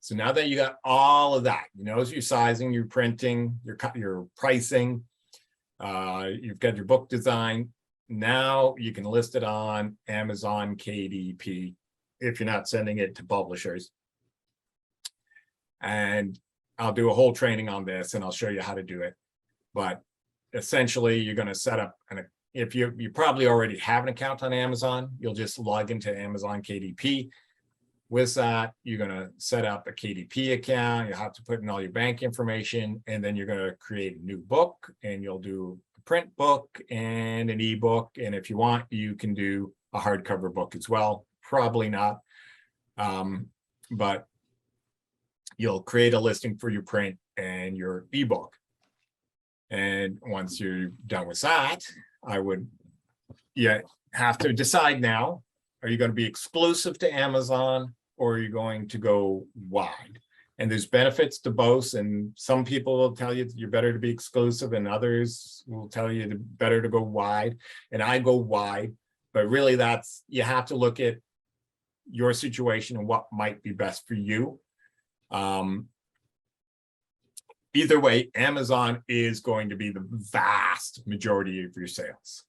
So now that you got all of that, you know, your sizing, your printing, your pricing, you've got your book design. Now you can list it on Amazon KDP if you're not sending it to publishers. And I'll do a whole training on this and I'll show you how to do it. But essentially, you're going to set up if you probably already have an account on Amazon, you'll just log into Amazon KDP. With that, you're going to set up a KDP account. You have to put in all your bank information, and then you're going to create a new book, and you'll do a print book and an ebook. And if you want, you can do a hardcover book as well. Probably not, but you'll create a listing for your print and your ebook. And once you're done with that, you have to decide now, are you going to be exclusive to Amazon or are you going to go wide? And there's benefits to both. And some people will tell you you're better to be exclusive and others will tell you it's better to go wide. And I go wide, but really you have to look at your situation and what might be best for you. Either way, Amazon is going to be the vast majority of your sales,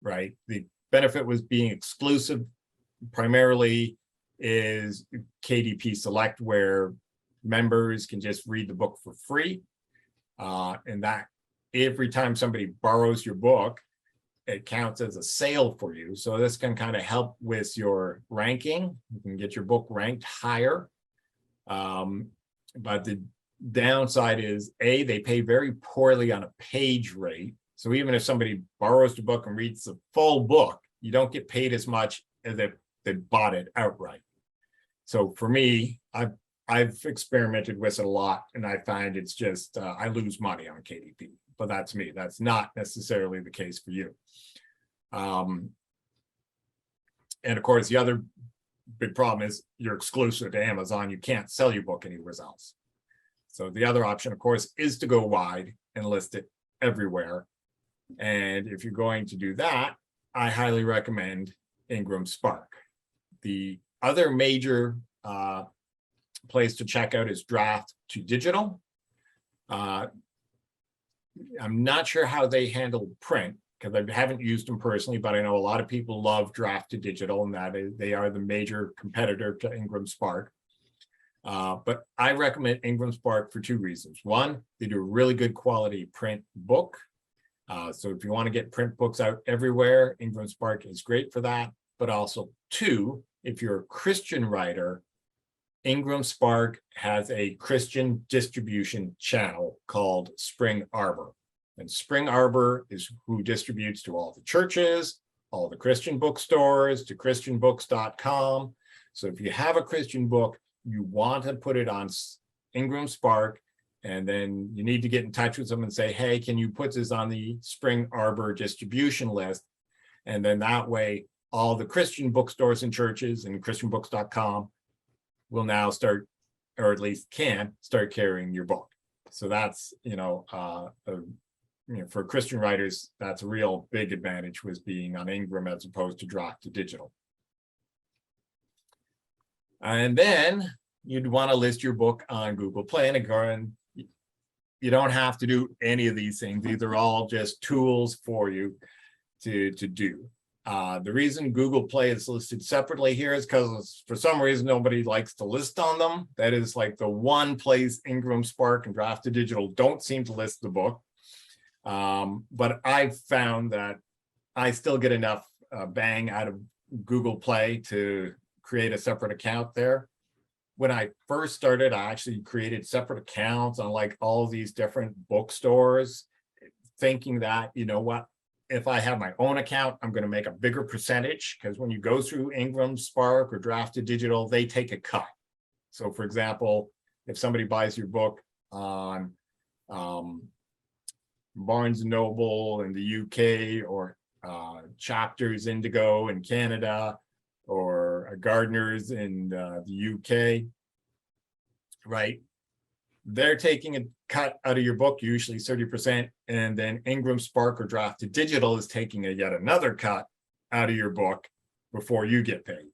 right? The benefit was being exclusive primarily is KDP Select, where members can just read the book for free. And that every time somebody borrows your book, it counts as a sale for you. So this can kind of help with your ranking. You can get your book ranked higher. But the downside is, they pay very poorly on a page rate. So even if somebody borrows the book and reads the full book, you don't get paid as much as if they bought it outright. So for me, I've experimented with it a lot, and I find it's just I lose money on KDP. But that's me. That's not necessarily the case for you. And of course, the other big problem is you're exclusive to Amazon. You can't sell your book anywhere else. So the other option, of course, is to go wide and list it everywhere. And if you're going to do that, I highly recommend Ingram Spark. The other major place to check out is Draft2Digital. I'm not sure how they handle print because I haven't used them personally, but I know a lot of people love Draft2Digital, and that they are the major competitor to Ingram Spark. But I recommend Ingram Spark for two reasons. One, they do a really good quality print book. So if you want to get print books out everywhere, Ingram Spark is great for that. But also, two, if you're a Christian writer, Ingram Spark has a Christian distribution channel called Spring Arbor. And Spring Arbor is who distributes to all the churches, all the Christian bookstores, to christianbooks.com. So if you have a Christian book, you want to put it on Ingram Spark, and then you need to get in touch with them and say, hey, can you put this on the Spring Arbor distribution list? And then that way, all the Christian bookstores and churches and christianbooks.com will now start, or at least can start carrying your book. So that's, for Christian writers, that's a real big advantage with being on Ingram as opposed to Draft2Digital. And then you'd want to list your book on Google Play. And again, you don't have to do any of these things. These are all just tools for you to do. The reason Google Play is listed separately here is because for some reason nobody likes to list on them. That is like the one place Ingram Spark and Draft2Digital don't seem to list the book. But I've found that I still get enough bang out of Google Play to create a separate account there. When I first started, I actually created separate accounts on like all these different bookstores, thinking that, you know what, if I have my own account, I'm going to make a bigger percentage, because when you go through Ingram Spark or Draft2Digital, they take a cut. So for example, if somebody buys your book on Barnes & Noble in the UK, or Chapters Indigo in Canada, or Gardner's in the UK, right? They're taking a cut out of your book, usually 30%, and then Ingram Spark or Draft2Digital is taking yet another cut out of your book before you get paid.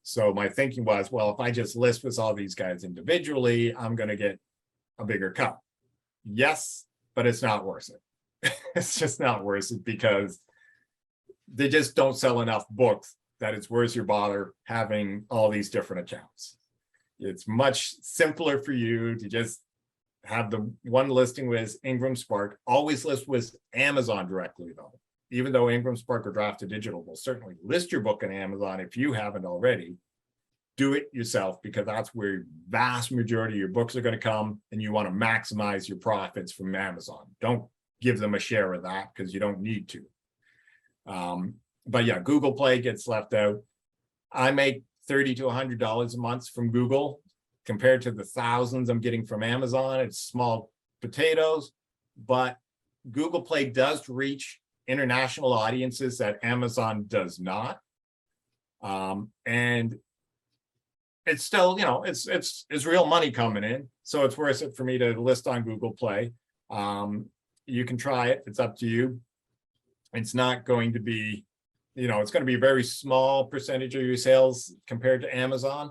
So my thinking was, well, if I just list with all these guys individually, I'm going to get a bigger cut. Yes, but it's not worth it. It's just not worth it because they just don't sell enough books that it's worth your bother having all these different accounts. It's much simpler for you to just have the one listing with Ingram Spark. Always list with Amazon directly, though. Even though Ingram Spark or Drafted Digital will certainly list your book on Amazon if you haven't already, do it yourself because that's where vast majority of your books are going to come, and you want to maximize your profits from Amazon. Don't give them a share of that because you don't need to. But yeah, Google Play gets left out. I make $30 to $100 a month from Google compared to the thousands I'm getting from Amazon. It's small potatoes, but Google Play does reach international audiences that Amazon does not. And it's still, it's real money coming in. So it's worth it for me to list on Google Play. You can try it. It's up to you. It's not going to be, it's going to be a very small percentage of your sales compared to Amazon.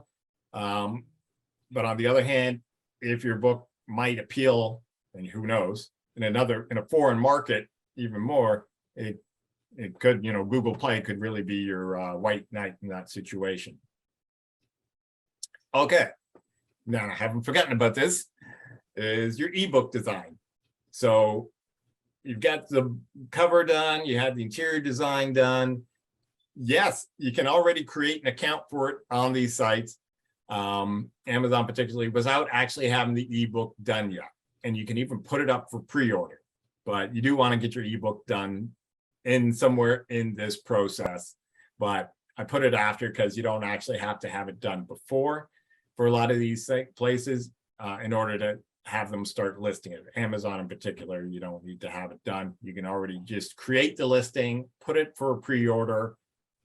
But on the other hand, if your book might appeal, and who knows, in a foreign market, even more, it could, Google Play could really be your white knight in that situation. Okay, now I haven't forgotten about this, is your ebook design. So you've got the cover done, you have the interior design done. Yes, you can already create an account for it on these sites, Amazon particularly, without actually having the ebook done yet. And you can even put it up for pre-order, but you do want to get your ebook done in somewhere in this process. But I put it after because you don't actually have to have it done before for a lot of these places in order to have them start listing it. Amazon in particular, you don't need to have it done. You can already just create the listing, put it for a pre-order,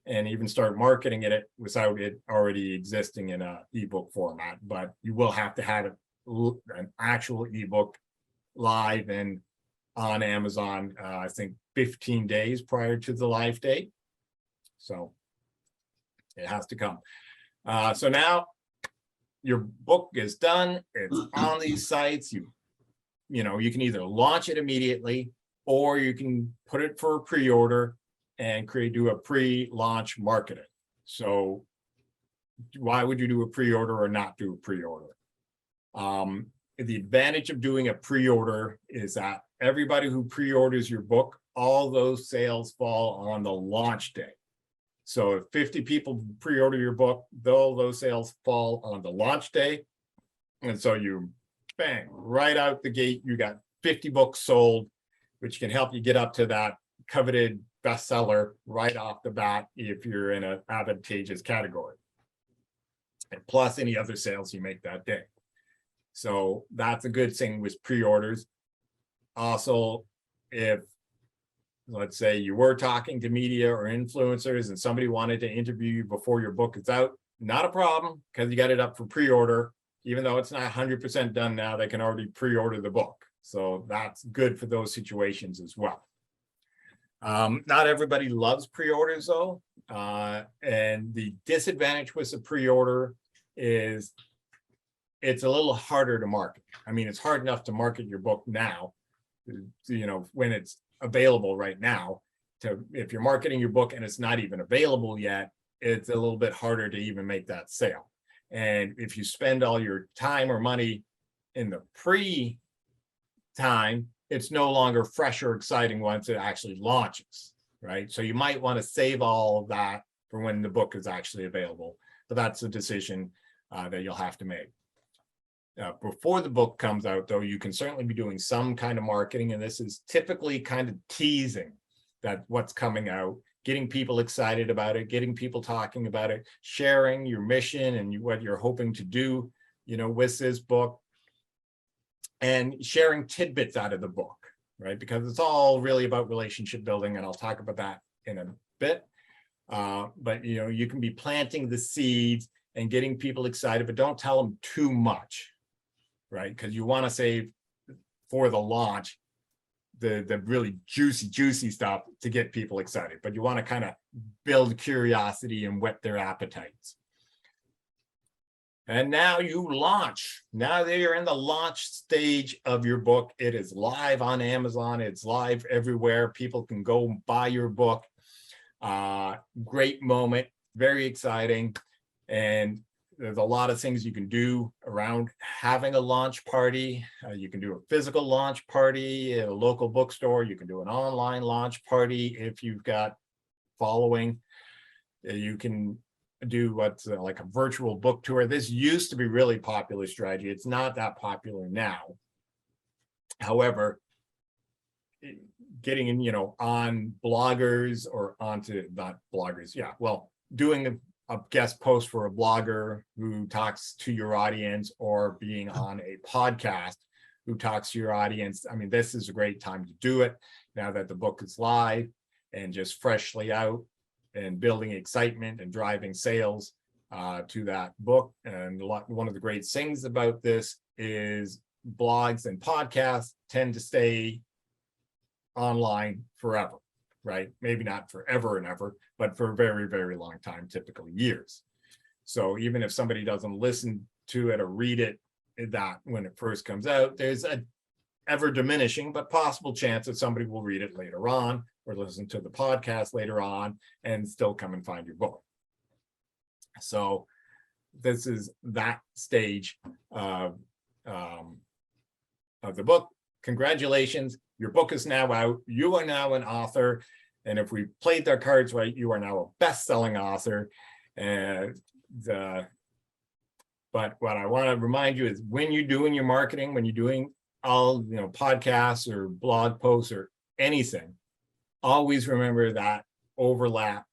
and even start marketing it without it already existing in a ebook format. But you will have to have it, an actual ebook live and on Amazon, I think 15 days prior to the live date. So it has to come. So now your book is done, it's on these sites. You can either launch it immediately or you can put it for a pre-order and do a pre-launch marketing. So why would you do a pre-order or not do a pre-order? The advantage of doing a pre-order is that everybody who pre-orders your book, all those sales fall on the launch day. So if 50 people pre-order your book, those sales fall on the launch day. And so you, bang, right out the gate, you got 50 books sold, which can help you get up to that coveted bestseller right off the bat if you're in an advantageous category. And plus any other sales you make that day. So that's a good thing with pre-orders. Also, if let's say you were talking to media or influencers and somebody wanted to interview you before your book is out, not a problem because you got it up for pre-order. Even though it's not 100% done now, they can already pre-order the book. So that's good for those situations as well. Not everybody loves pre-orders though. And the disadvantage with the pre-order is it's a little harder to market. I mean, it's hard enough to market your book now, when it's available right now. If you're marketing your book and it's not even available yet, it's a little bit harder to even make that sale. And if you spend all your time or money in the pre-time, it's no longer fresh or exciting once it actually launches, right? So you might want to save all of that for when the book is actually available, but that's a decision that you'll have to make. Before the book comes out, though, you can certainly be doing some kind of marketing, and this is typically kind of teasing that what's coming out, getting people excited about it, getting people talking about it, sharing your mission and what you're hoping to do, with this book, and sharing tidbits out of the book, right? Because it's all really about relationship building, and I'll talk about that in a bit. But you can be planting the seeds and getting people excited, but don't tell them too much, right? Because you want to save for the launch the really juicy stuff to get people excited, but you want to kind of build curiosity and whet their appetites. And now you launch. Now that you're in the launch stage of your book, it is live on Amazon. It's live everywhere. People can go buy your book. Great moment, very exciting. And there's a lot of things you can do around having a launch party. You can do a physical launch party at a local bookstore. You can do an online launch party if you've got following. You can do what's like a virtual book tour. This used to be really popular strategy. It's not that popular now. However, getting in, on bloggers or onto not bloggers. Yeah, well, doing a guest post for a blogger who talks to your audience, or being on a podcast who talks to your audience. I mean, this is a great time to do it now that the book is live and just freshly out, and building excitement and driving sales to that book. And one of the great things about this is blogs and podcasts tend to stay online forever, right? Maybe not forever and ever, but for a very, very long time, typically years. So even if somebody doesn't listen to it or read it that when it first comes out, there's a ever diminishing but possible chance that somebody will read it later on, or listen to the podcast later on and still come and find your book. So this is that stage of the book. Congratulations, your book is now out. You are now an author. And if we played their cards right, you are now a best-selling author. And but what I want to remind you is, when you're doing your marketing, when you're doing all podcasts or blog posts or anything, always remember that overlap.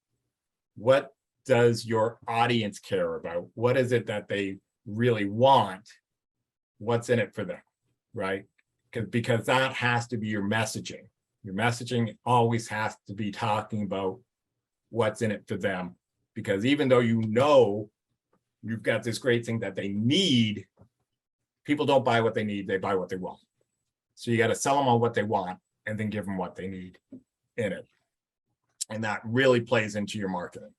What does your audience care about? What is it that they really want? What's in it for them, right? Because that has to be your messaging. Your messaging always has to be talking about what's in it for them. Because even though you've got this great thing that they need, people don't buy what they need, they buy what they want. So you got to sell them on what they want and then give them what they need in it. And that really plays into your marketing.